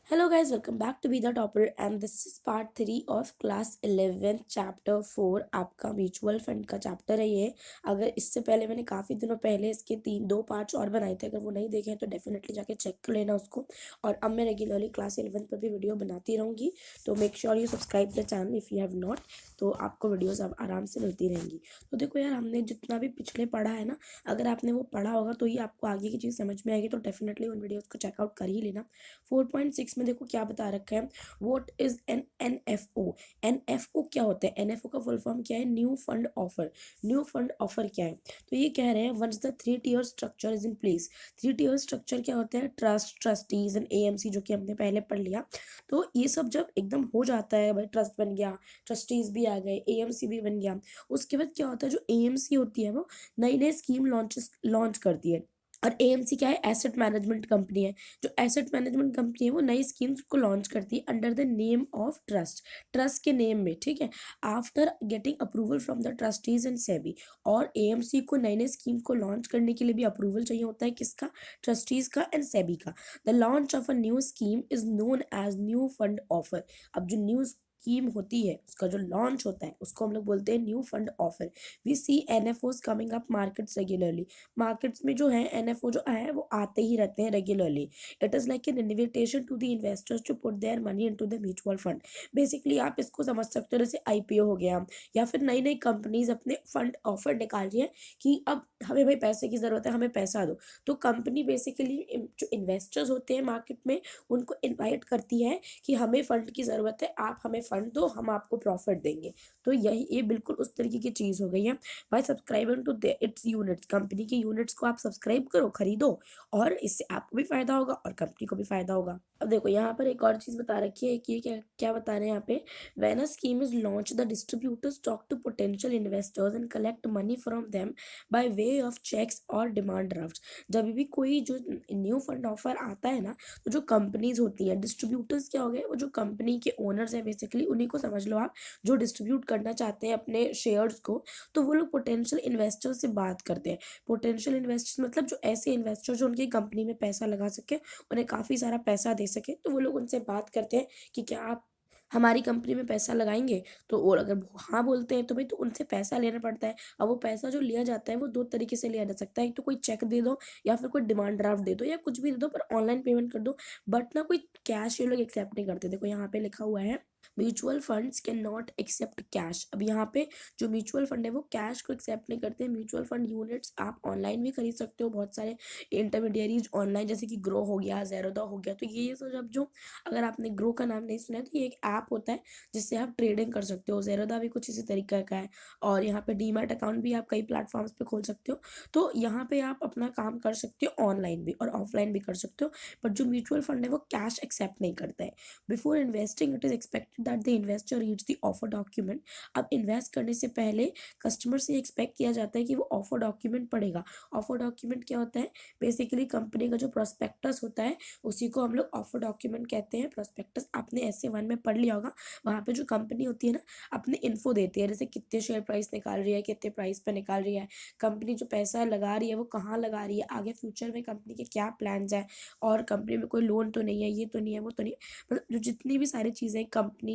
Hello guys, welcome back to Be the Topper and this is part 3 of class 11 chapter 4 आपका mutual fund का chapter है ये। अगर इससे पहले मैंने काफ़ी दिनों पहले इसके दो पार्ट्स और बनाए थे, अगर वो नहीं देखे हैं तो डेफिनेटली जाके चेक कर लेना उसको। और अब मैं रेगुलरली क्लास 11 पर भी वीडियो बनाती रहूँगी, तो make sure you subscribe the channel if you have not, तो आपको वीडियोज़ अब आराम से मिलती रहेंगी। तो देखो यार, हमने जितना भी पिछले पढ़ा है ना, अगर आपने वो पढ़ा होगा तो ही आपको आगे की चीज़ समझ में आएगी, तो डेफिनेटली उन वीडियोज़ को चेकआउट कर ही लेना। 4.6 में देखो क्या बता रखा है, what is an NFO. NFO क्या होता है? एनएफओ का फुल फॉर्म क्या है? New fund offer. New fund offer क्या है? तो ये कह रहे हैं once the 3 tier structure is in place. 3 tier structure क्या होता है? ट्रस्ट, ट्रस्टीज एंड एएमसी, जो कि हमने पहले पढ़ लिया। तो ये सब जब एकदम हो जाता है, भाई ट्रस्ट बन गया, ट्रस्टीज भी आ गए, एएमसी भी बन गया, उसके बाद क्या होता है, जो एएमसी होती है वो नई नई स्कीम लॉन्च करती है। और एएमसी क्या है? एसेट मैनेजमेंट कंपनी है। जो एसेट मैनेजमेंट कंपनी है वो नई स्कीम्स को लॉन्च करती है under the name of trust, trust के नेम में, ठीक है, after getting approval from the trustees and SEBI. और एएमसी को नई नई स्कीम को लॉन्च करने के लिए भी अप्रूवल चाहिए होता है, किसका? ट्रस्टीज का एंड सेबी का। The launch of a new scheme is known as new fund offer. अब जो न्यू स्कीम होती है उसका जो लॉन्च होता है उसको हम लोग बोलते हैं new fund offer. We see NFOs coming up markets regularly. Markets में जो है एनएफओ जो है वो आते ही रहते हैं regularly. It is like an invitation to the investors to put their money into the mutual fund. Basically आप इसको समझ सकते हो जैसे आईपीओ हो गया, या फिर नई नई कंपनीज अपने फंड ऑफर निकाल रही है कि अब हमें भाई पैसे की ज़रूरत है, हमें पैसा दो। तो कंपनी बेसिकली जो इन्वेस्टर्स होते हैं मार्केट में उनको इन्वाइट करती है कि हमें फ़ंड की ज़रूरत है, आप हमें फ़ंड दो, हम आपको प्रॉफिट देंगे। तो यही ये बिल्कुल उस तरीके की चीज़ हो गई है। By subscribing to its units, company के यूनिट्स को आप सब्सक्राइब करो, खरीदो, और इससे आपको भी फायदा होगा और कंपनी को भी फायदा होगा। अब देखो यहाँ पर एक और चीज़ बता रखी है कि क्या क्या बता रहे हैं यहाँ पे, when a scheme is launch the distributors talk to potential investors and collect money from them by way of cheques और डिमांड ड्राफ्ट। जब भी कोई जो न्यू फंड ऑफर आता है ना, तो जो कंपनीज होती है, डिस्ट्रीब्यूटर्स क्या हो गए, वो जो कंपनी के ओनर्स हैं बेसिकली, उन्हीं को समझ लो आप, जो डिस्ट्रीब्यूट करना चाहते हैं अपने शेयर्स को। तो वो लोग पोटेंशियल इन्वेस्टर से बात करते हैं। पोटेंशियल इन्वेस्टर्स मतलब जो ऐसे इन्वेस्टर जो उनकी कंपनी में पैसा लगा सके, उन्हें काफ़ी सारा पैसा दे सके, तो वो लोग उनसे बात करते हैं कि क्या आप हमारी कंपनी में पैसा लगाएंगे। तो वो अगर वो हाँ बोलते हैं तो भाई तो उनसे पैसा लेना पड़ता है। अब वो पैसा जो लिया जाता है वो दो तरीके से लिया जा सकता है, एक तो कोई चेक दे दो, या फिर कोई डिमांड ड्राफ्ट दे दो, या कुछ भी दे दो, पर ऑनलाइन पेमेंट कर दो। बट ना कोई कैश ये लोग एक्सेप्ट नहीं करते। देखो यहाँ पे लिखा हुआ है, mutual funds can not accept cash. अब यहाँ पे जो म्यूचुअल फंड है वो कैश को एक्सेप्ट नहीं करते। म्यूचुअल फंड यूनिट्स आप ऑनलाइन भी खरीद सकते हो, बहुत सारे इंटरमीडियरीज ऑनलाइन, जैसे कि ग्रो हो गया, ज़ेरोदा हो गया। तो ये सब जो, अगर आपने ग्रो का नाम नहीं सुना है तो ये एक ऐप होता है जिससे आप ट्रेडिंग कर सकते हो। ज़ेरोदा भी कुछ इसी तरीके का है। और यहाँ पे डीमैट अकाउंट भी आप कई प्लेटफॉर्म्स पे खोल सकते हो। तो यहाँ पे आप अपना काम कर सकते हो, ऑनलाइन भी और ऑफलाइन भी कर सकते हो। बट जो म्यूचुअल फंड है वो कैश एक्सेप्ट नहीं करता है। Before investing it is expected that the investor reads the offer document. अब इन्वेस्ट करने से पहले कस्टमर से एक्सपेक्ट किया जाता है कि वो ऑफर डॉक्यूमेंट पढ़ेगा। ऑफर डॉक्यूमेंट क्या होता है? बेसिकली कंपनी का जो प्रोस्पेक्टस होता है उसी को हम लोग ऑफर डॉक्यूमेंट कहते हैं। प्रोस्पेक्टस आपने ऐसे 1 में पढ़ लिया होगा। वहाँ पे जो कंपनी होती है ना, अपने इन्फो देती है, जैसे कितने शेयर प्राइस निकाल रही है, कितने प्राइस पे निकाल रही है, कंपनी जो पैसा लगा रही है वो कहाँ लगा रही है, आगे फ्यूचर में कंपनी के क्या प्लान्स हैं, और कंपनी में कोई लोन तो नहीं है, ये तो नहीं है, वो तो नहीं है। मतलब जो जितनी भी सारी चीज़ें कंपनी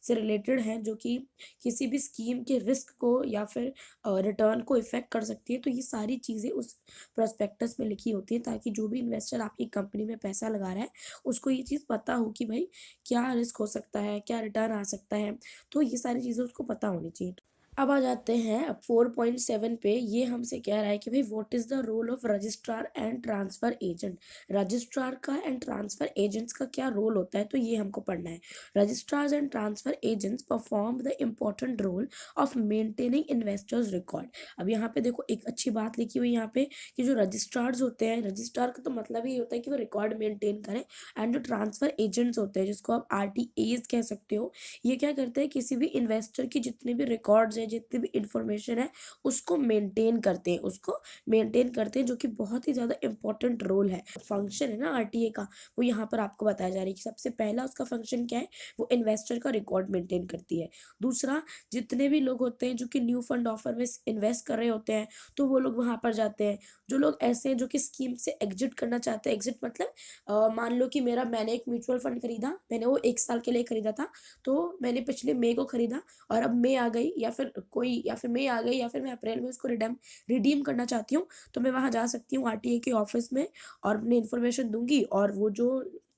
से रिलेटेड हैं जो कि किसी भी स्कीम के रिस्क को या फिर रिटर्न को इफेक्ट कर सकती है, तो ये सारी चीज़ें उस प्रोस्पेक्टस में लिखी होती है, ताकि जो भी इन्वेस्टर आपकी कंपनी में पैसा लगा रहा है उसको ये चीज़ पता हो कि भाई क्या रिस्क हो सकता है, क्या रिटर्न आ सकता है। तो ये सारी चीज़ें उसको पता होनी चाहिए। अब आ जाते हैं अब 4.7 पे। ये हमसे कह रहा है कि भाई what is the role of registrar and transfer agent. Registrar का एंड ट्रांसफ़र एजेंट्स का क्या रोल होता है, तो ये हमको पढ़ना है। Registrars and transfer agents perform the important role of maintaining investors record. अब यहाँ पे देखो एक अच्छी बात लिखी हुई यहाँ पे कि जो रजिस्ट्रार्स होते हैं, रजिस्ट्रार का तो मतलब ही होता है कि वो रिकॉर्ड मेंटेन करें। एंड जो ट्रांसफ़र एजेंट्स होते हैं जिसको आप RTAs कह सकते हो, ये क्या करते हैं, किसी भी इन्वेस्टर की जितने भी रिकॉर्ड्स हैं, हैं, जितनी भी इंफॉर्मेशन है उसको मेंटेन करते हैं, जो कि बहुत ही ज़्यादा इंपॉर्टेंट रोल है, फंक्शन है ना आरटीए का, वो यहाँ पर आपको बताया जा रहा है कि सबसे पहला उसका फंक्शन क्या है, वो इन्वेस्टर का रिकॉर्ड मेंटेन करती है। दूसरा, जितने भी लोग होते हैं जो कि न्यू फंड ऑफर में इन्वेस्ट कर रहे होते हैं, तो वो लोग वहाँ पर जाते हैं। जो लोग ऐसे हैं जो कि स्कीम से एग्जिट करना चाहते हैं, एग्जिट मतलब मान लो कि मैंने एक म्यूचुअल फंड खरीदा, मैंने वो 1 साल के लिए खरीदा था, तो मैंने पिछले मई को खरीदा और अब मई आ गई, या फिर मई आ गई, या फिर मैं अप्रैल में उसको रिडीम करना चाहती हूँ, तो मैं वहाँ जा सकती हूँ आरटीए के ऑफिस में और अपनी इन्फॉर्मेशन दूंगी, और वो जो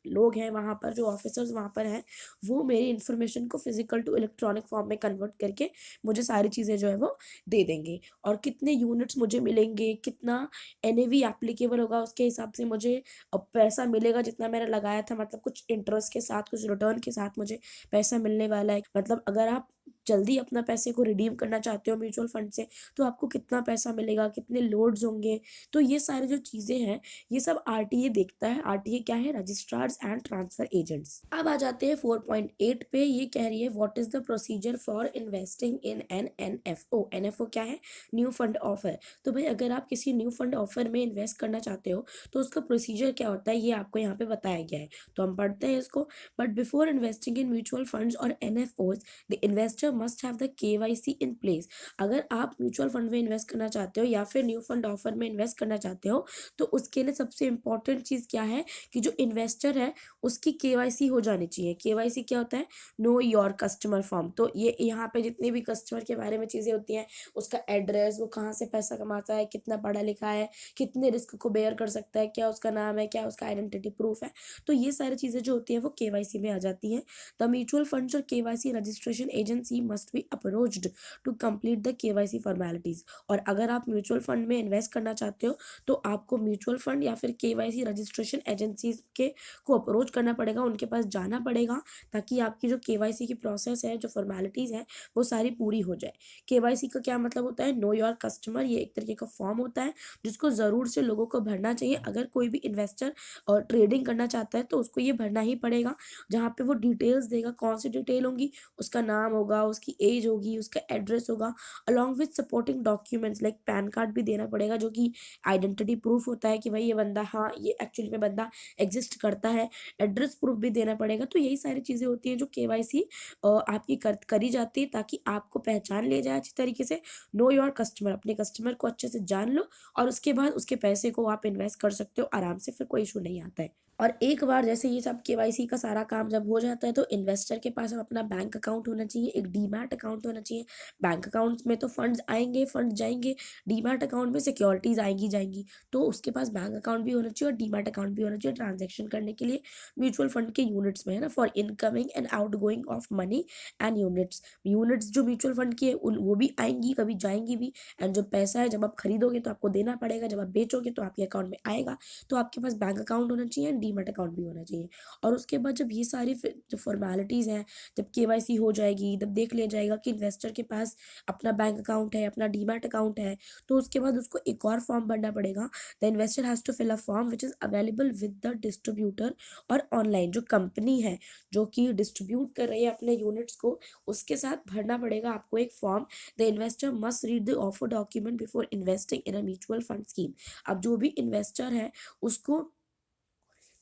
लोग हैं वहाँ पर, जो ऑफिसर्स वहाँ पर हैं, वो मेरी इन्फॉर्मेशन को फिजिकल टू इलेक्ट्रॉनिक फॉर्म में कन्वर्ट करके मुझे सारी चीज़ें जो है वो दे देंगे। और कितने यूनिट्स मुझे मिलेंगे, कितना एनएवी एप्लीकेबल होगा, उसके हिसाब से मुझे पैसा मिलेगा जितना मैंने लगाया था, मतलब कुछ इंटरेस्ट के साथ, कुछ रिटर्न के साथ मुझे पैसा मिलने वाला है। मतलब अगर आप जल्दी अपना पैसे को रिडीम करना चाहते हो म्यूचुअल फंड से, तो आपको कितना पैसा मिलेगा, कितने लोड्स होंगे, तो ये सारी जो चीज़ें हैं, ये सब आरटीए देखता है। आरटीए क्या है? Registrars and transfer agents. अब आ जाते हैं 4.8 पे। ये कह रही है what is the procedure for investing in an NFO. NFO क्या है? New fund offer. तो भाई अगर आप किसी न्यू फंड ऑफर में इन्वेस्ट करना चाहते हो, तो उसका प्रोसीजर क्या होता है, ये आपको यहाँ पे बताया गया है, तो हम पढ़ते हैं इसको। But before investing in mutual funds और NFOs, the investor must have the KYC in place. अगर आप म्यूचुअल फंड में इन्वेस्ट करना चाहते हो या फिर न्यू फंड ऑफर में इन्वेस्ट करना चाहते हो, तो उसके लिए सबसे इंपॉर्टेंट चीज़ क्या है कि जो इन्वेस्टर है उसकी केवाईसी हो जानी चाहिए। केवाईसी क्या होता है? Know your customer form. तो ये यहाँ पे जितने भी कस्टमर के बारे में चीज़ें होती हैं, उसका एड्रेस, वो कहाँ से पैसा कमाता है, कितना पढ़ा लिखा है, कितने रिस्क को बेयर कर सकता है, क्या उसका नाम है, क्या उसका आइडेंटिटी प्रूफ है, तो ये सारी चीज़ें जो होती हैं वो केवाईसी में आ जाती हैं। द म्यूचुअल फंड्स और KYC registration agency must be approached to complete the KYC formalities. और अगर आप म्यूचुअल फंड में इन्वेस्ट करना चाहते हो, तो आपको म्यूचुअल फंड या फिर केवाईसी रजिस्ट्रेशन एजेंसीज के को अप्रोच करना पड़ेगा, उनके पास जाना पड़ेगा, ताकि आपकी जो केवाईसी की प्रोसेस है, जो फॉर्मेलिटीज़ है, वो सारी पूरी हो जाए। केवाईसी का क्या मतलब होता है? Know your customer. ये एक तरीके का फॉर्म होता है जिसको ज़रूर से लोगों को भरना चाहिए। अगर कोई भी इन्वेस्टर ट्रेडिंग करना चाहता है तो उसको ये भरना ही पड़ेगा, जहाँ पे वो डिटेल्स देगा। कौन सी डिटेल होंगी? उसका नाम होगा, उसकी एज होगी, उसका एड्रेस होगा, along with supporting documents like pan card भी देना पड़ेगा, जो कि आइडेंटिटी प्रूफ होता है कि भाई ये बंदा, हाँ ये एक्चुअली में बंदा एग्जिस्ट करता है। एड्रेस प्रूफ भी देना पड़ेगा। तो यही सारी चीज़ें होती हैं जो केवाईसी आपकी करी जाती है, ताकि आपको पहचान लिया जाए अच्छी तरीके से। नो योर कस्टमर, अपने कस्टमर को अच्छे से जान लो, और उसके बाद उसके पैसे को आप इन्वेस्ट कर सकते हो आराम से, फिर कोई इशू नहीं आता है। और एक बार जैसे ये सब केवाईसी का सारा काम जब हो जाता है, तो इन्वेस्टर के पास अब अपना बैंक अकाउंट होना चाहिए, एक डीमैट अकाउंट होना चाहिए। बैंक अकाउंट में तो फंड्स आएंगे, फंड्स जाएंगे, डीमैट अकाउंट में सिक्योरिटीज आएंगी जाएंगी, तो उसके पास बैंक अकाउंट भी होना चाहिए और डीमैट अकाउंट भी होना चाहिए ट्रांजेक्शन करने के लिए म्यूचुअल फंड के यूनिट्स में, है ना, for incoming and outgoing of money and units. Units जो म्यूचुअल फंड की है वो भी आएंगी, कभी जाएंगी भी। एंड जो पैसा है, जब आप खरीदोगे तो आपको देना पड़ेगा, जब आप बेचोगे तो आपके अकाउंट में आएगा। तो आपके पास बैंक अकाउंट होना चाहिए, डीमैट अकाउंट भी होना चाहिए। और उसके बाद जब ये सारी जो फॉर्मेलिटीज़ हैं, जब केवाईसी हो जाएगी, तब देख लिया जाएगा कि इन्वेस्टर के पास अपना बैंक अकाउंट है, अपना डीमैट अकाउंट है, तो उसके बाद उसको एक और फॉर्म भरना पड़ेगा। The investor has to fill a form which is available with the distributor, और ऑनलाइन जो कंपनी है जो कि डिस्ट्रीब्यूट कर रही है अपने यूनिट्स को, उसके साथ भरना पड़ेगा आपको एक form. The investor must read the offer document before investing in a mutual fund scheme. अब जो भी इन्वेस्टर है, उसको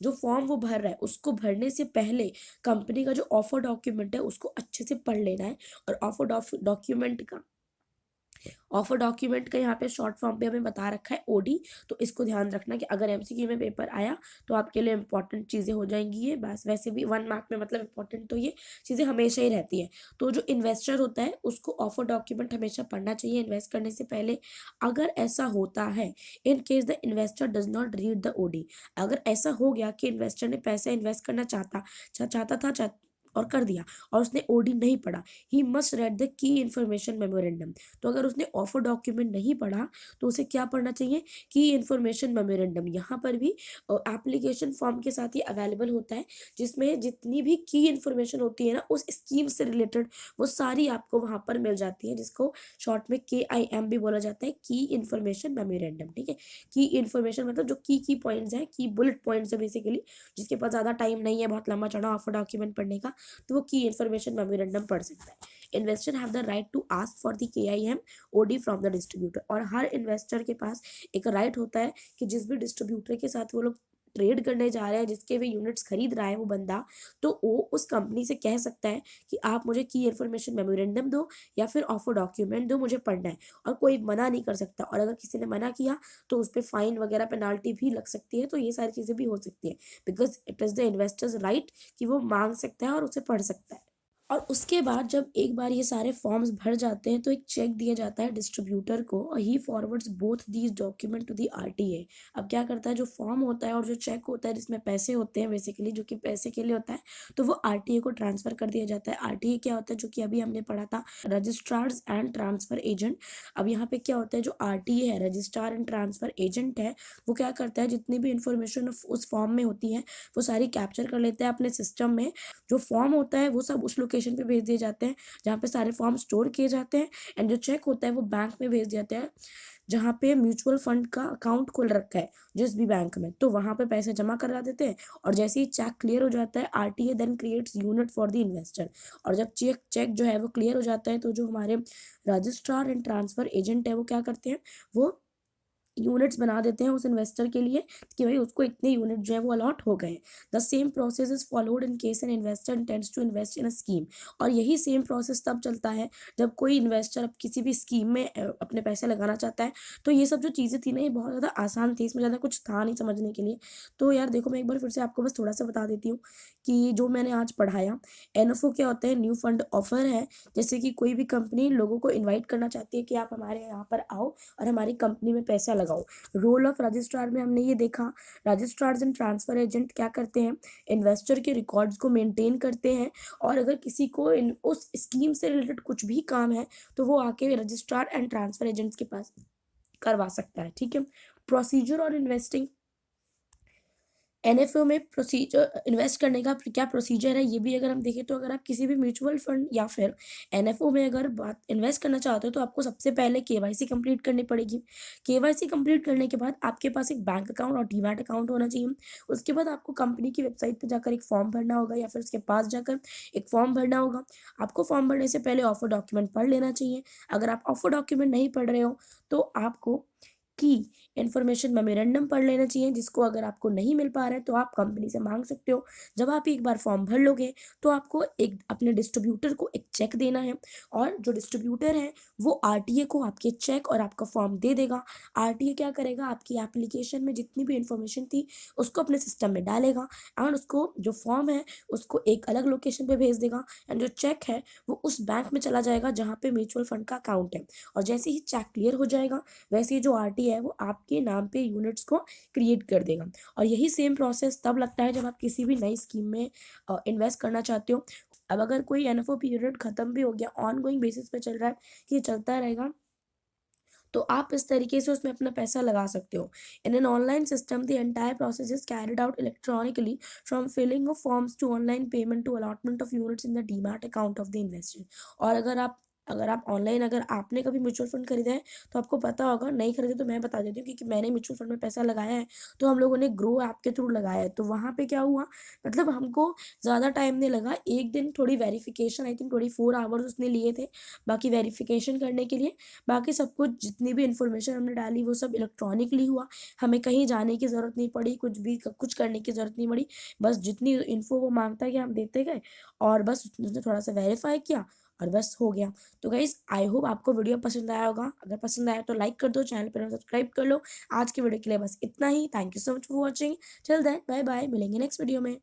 जो फॉर्म वो भर रहा है, उसको भरने से पहले कंपनी का जो ऑफर डॉक्यूमेंट है उसको अच्छे से पढ़ लेना है। और ऑफर डॉक्यूमेंट का यहाँ पे शॉर्ट फॉर्म पे हमें बता रखा है ओडी। तो इसको ध्यान रखना कि अगर एमसीक्यू में पेपर आया तो आपके लिए इंपॉर्टेंट चीज़ें हो जाएंगी ये। बस वैसे भी 1 मार्क में मतलब इंपॉर्टेंट तो ये चीज़ें हमेशा ही रहती है। तो जो इन्वेस्टर होता है उसको ऑफर डॉक्यूमेंट हमेशा पढ़ना चाहिए इन्वेस्ट करने से पहले। अगर ऐसा होता है, in case the investor does not read the OD, अगर ऐसा हो गया कि इन्वेस्टर ने पैसा इन्वेस्ट करना और कर दिया, और उसने ओडी नहीं पढ़ा, he must read the key information memorandum. तो अगर उसने ऑफर डॉक्यूमेंट नहीं पढ़ा, तो उसे क्या पढ़ना चाहिए? की इन्फॉर्मेशन मेमोरेंडम। यहाँ पर भी एप्लीकेशन फॉर्म के साथ ही अवेलेबल होता है, जिसमें जितनी भी की इन्फॉर्मेशन होती है ना उस स्कीम से रिलेटेड, वो सारी आपको वहाँ पर मिल जाती है, जिसको शॉर्ट में KIM भी बोला जाता है, की इन्फॉर्मेशन मेमोरेंडम। ठीक है, की इन्फॉर्मेशन मतलब जो की पॉइंट्स हैं, की बुलेट पॉइंट्स है बेसिकली, जिसके पास ज़्यादा टाइम नहीं है बहुत लंबा चढ़ा ऑफर डॉक्यूमेंट पढ़ने का, तो वो की इन्फॉर्मेशन मेमोरेंडम पढ़ सकता है। Investor have the right to ask for the KIM OD from the distributor, और हर इन्वेस्टर के पास एक राइट होता है कि जिस भी डिस्ट्रीब्यूटर के साथ वो लोग ट्रेड करने जा रहे हैं, जिसके भी यूनिट्स खरीद रहा है वो बंदा, तो वो उस कंपनी से कह सकता है कि आप मुझे की इन्फॉर्मेशन मेमोरेंडम दो या फिर ऑफर डॉक्यूमेंट दो, मुझे पढ़ना है। और कोई मना नहीं कर सकता, और अगर किसी ने मना किया तो उस पर फाइन वगैरह पेनाल्टी भी लग सकती है। तो ये सारी चीज़ें भी हो सकती है, because it is the investors right कि वो मांग सकता है और उसे पढ़ सकता है। और उसके बाद जब एक बार ये सारे फॉर्म्स भर जाते हैं तो एक चेक दिया जाता है डिस्ट्रीब्यूटर को, और he forwards both these document to the RTA। अब क्या करता है, जो फॉर्म होता है और जो चेक होता है जिसमें पैसे होते हैं बेसिकली, जो कि पैसे के लिए होता है, तो वो RTA को ट्रांसफर कर दिया जाता है। RTA क्या होता है, जो कि अभी हमने पढ़ा था, रजिस्ट्रार्स एंड ट्रांसफर एजेंट। अब यहाँ पे क्या होता है, जो RTA है, रजिस्ट्रार एंड ट्रांसफर एजेंट है, वो क्या करता है, जितनी भी इंफॉर्मेशन उस फॉर्म में होती है वो सारी कैप्चर कर लेता है अपने सिस्टम में। जो फॉर्म होता है वो सब उस लोकेशन पे भेज दिए जाते हैं जहाँ पे सारे फॉर्म स्टोर किए जाते हैं, एंड जो चेक होता है वो बैंक में भेज दिया जाता है जहाँ पे म्यूचुअल फंड का अकाउंट खोल रखा है जिस भी बैंक में, तो वहाँ पे पैसे जमा करा देते हैं। और जैसे ही चेक क्लियर हो जाता है, RTA then creates unit for the investor. और जब चेक जो है वो क्लियर हो जाता है, तो जो हमारे रजिस्ट्रार एंड ट्रांसफर एजेंट है वो क्या करते हैं, वो यूनिट्स बना देते हैं उस इन्वेस्टर के लिए कि भाई उसको इतने यूनिट जो है वो अलॉट हो गए। The same process is followed in case an investor intends to invest in a scheme. और यही सेम प्रोसेस तब चलता है जब कोई इन्वेस्टर अब किसी भी स्कीम में अपने पैसे लगाना चाहता है। तो ये सब जो चीज़ें थी ना, ये बहुत ज़्यादा आसान थी, इसमें ज़्यादा कुछ था नहीं समझने के लिए। तो यार देखो, मैं एक बार फिर से आपको बस थोड़ा सा बता देती हूँ कि जो मैंने आज पढ़ाया, NFO क्या होता है, न्यू फंड ऑफर है। जैसे कि कोई भी कंपनी लोगों को इन्वाइट करना चाहती है कि आप हमारे यहाँ पर आओ और हमारी कंपनी में पैसा लगाओ। रोल ऑफ रजिस्ट्रार में हमने ये देखा, रजिस्ट्रार्स एंड ट्रांसफर एजेंट क्या करते हैं, इन्वेस्टर के रिकॉर्ड्स को मेंटेन करते हैं। और अगर किसी को उस स्कीम से रिलेटेड कुछ भी काम है तो वो आके रजिस्ट्रार एंड ट्रांसफर एजेंट्स के पास करवा सकता है। ठीक है, प्रोसीजर और इन्वेस्टिंग, NFO में प्रोसीजर, इन्वेस्ट करने का क्या प्रोसीजर है ये भी अगर हम देखें, तो अगर आप किसी भी म्यूचुअल फंड या फिर NFO में अगर बात इन्वेस्ट करना चाहते हो तो आपको सबसे पहले KYC कंप्लीट करनी पड़ेगी। KYC कंप्लीट करने के बाद आपके पास एक बैंक अकाउंट और डीमैट अकाउंट होना चाहिए। उसके बाद आपको कंपनी की वेबसाइट पर जाकर एक फॉर्म भरना होगा या फिर उसके पास जाकर एक फॉर्म भरना होगा। आपको फॉर्म भरने से पहले ऑफर डॉक्यूमेंट पढ़ लेना चाहिए। अगर आप ऑफर डॉक्यूमेंट नहीं पढ़ रहे हो तो आपको की इन्फॉर्मेशन मेमोरेंडम पढ़ लेना चाहिए, जिसको अगर आपको नहीं मिल पा रहा है तो आप कंपनी से मांग सकते हो। जब आप एक बार फॉर्म भर लोगे तो आपको एक अपने डिस्ट्रीब्यूटर को एक चेक देना है, और जो डिस्ट्रीब्यूटर है वो RTA को आपके चेक और आपका फॉर्म दे देगा। RTA क्या करेगा, आपकी एप्लीकेशन में जितनी भी इंफॉर्मेशन थी उसको अपने सिस्टम में डालेगा, एंड उसको जो फॉर्म है उसको एक अलग लोकेशन पे भेज देगा, एंड जो चेक है वो उस बैंक में चला जाएगा जहाँ पे म्यूचुअल फंड का अकाउंट है। और जैसे ही चेक क्लियर हो जाएगा, वैसे ही जो RTA है वो आपके नाम पे यूनिट्स को क्रिएट कर देगा। और यही सेम प्रोसेस तब लगता है जब आप किसी भी नई स्कीम में इन्वेस्ट करना चाहते हो। अब अगर कोई NFO पीरियड खत्म भी हो गया, ऑन गोइंग बेसिस पे चल रहा है कि चलता रहेगा, तो आप इस तरीके से उसमें अपना पैसा लगा सकते हो। In an online system the entire process is carried out electronically from filling of forms to online payment to allotment of units in the demat account of the investor. और अगर आप ऑनलाइन, अगर आपने कभी म्यूचुअल फंड खरीदा है तो आपको पता होगा, नहीं खरीदे तो मैं बता देती हूँ, क्योंकि मैंने म्यूचुअल फंड में पैसा लगाया है। तो हम लोगों ने ग्रो ऐप के थ्रू लगाया है। तो वहाँ पे क्या हुआ, मतलब हमको ज़्यादा टाइम नहीं लगा, एक दिन थोड़ी वेरिफिकेशन, आई थिंक 24 आवर्स उसने लिए थे बाकी वेरिफिकेशन करने के लिए। बाकी सब कुछ जितनी भी इन्फॉर्मेशन हमने डाली वो सब इलेक्ट्रॉनिकली हुआ, हमें कहीं जाने की ज़रूरत नहीं पड़ी, कुछ करने की ज़रूरत नहीं पड़ी। बस जितनी इन्फो वो मांगता गया हम देते गए, और बस उसने थोड़ा सा वेरीफाई किया और बस हो गया। तो गाइस, आई होप आपको वीडियो पसंद आया होगा। अगर पसंद आया तो लाइक कर दो, चैनल पर सब्सक्राइब कर लो। आज के वीडियो के लिए बस इतना ही। Thank you so much for watching. Till then bye bye, मिलेंगे नेक्स्ट वीडियो में।